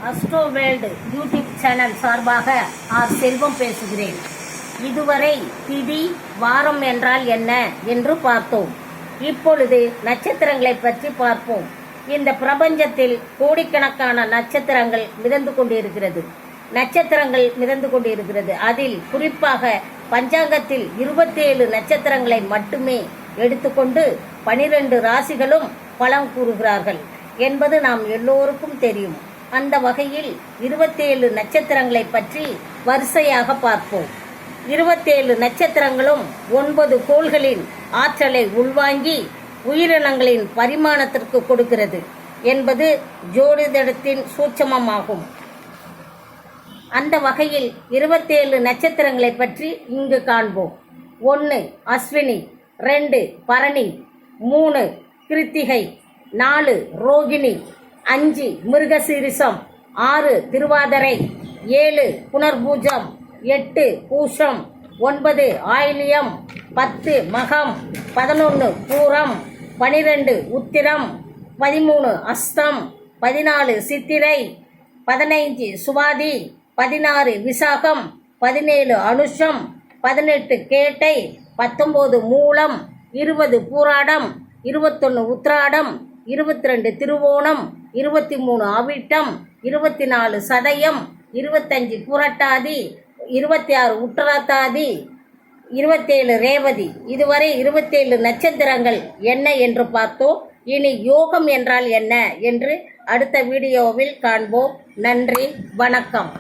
Astro world YouTube channel சார்பாக R செல்வம் பேசுகிறேன். இதுவரை திதி வாரம் என்றால் என்ன என்று பார்த்தோம். இப்பொழுது நட்சத்திரங்களை பற்றி பார்ப்போம். இந்த பிரபஞ்சத்தில் கோடிக்கணக்கான நட்சத்திரங்கள் மிதந்து கொண்டிருக்கிறது. அதில் குறிப்பாக பஞ்சாங்கத்தில் 27 நட்சத்திரங்களை மட்டுமே எடுத்துக்கொண்டு 12 ராசிகளும் பலம் கூறுகிறார்கள் என்பது நாம் எல்லோருக்கும் தெரியும். அந்த வகையில் 27 நட்சத்திரங்களை பற்றி வரிசையாக பார்ப்போம். 27 நட்சத்திரங்களும் 9 கோள்களின் ஆற்றலை உள்வாங்கி உயிரினங்களின் பரிமாணத்திற்கு கொடுக்கிறது என்பது ஜோதிடத்தின் சூட்சமமாகும். அந்த வகையில் 27 நட்சத்திரங்களை பற்றி இங்கு காண்போம். 1 அஸ்வினி, 2 பரணி, 3 கிருத்திகை, 4 ரோகிணி, 5 மிருகசீரிசம், 6 திருவாதிரை, 7 புனர்பூஜம், 8 பூஷம், 9 ஆயில்யம், 10 மகம், 11 பூரம், 12 உத்திரம், 13 அஸ்தம், 14 சித்திரை, 15 சுவாதி, 16 விசாகம், 17 அனுஷம், 18 கேட்டை, 19 மூலம், 20 பூராடம், 21 உத்ராடம், 22 திருவோணம், 23 அவிட்டம், 24 சதயம், 25 புரட்டாதி, 26 உத்தராத்தாதி, 27 ரேவதி. இதுவரை 27 நட்சத்திரங்கள் என்ன என்று பார்த்தோம். இனி யோகம் என்றால் என்ன என்று அடுத்த வீடியோவில் காண்போம். நன்றி, வணக்கம்.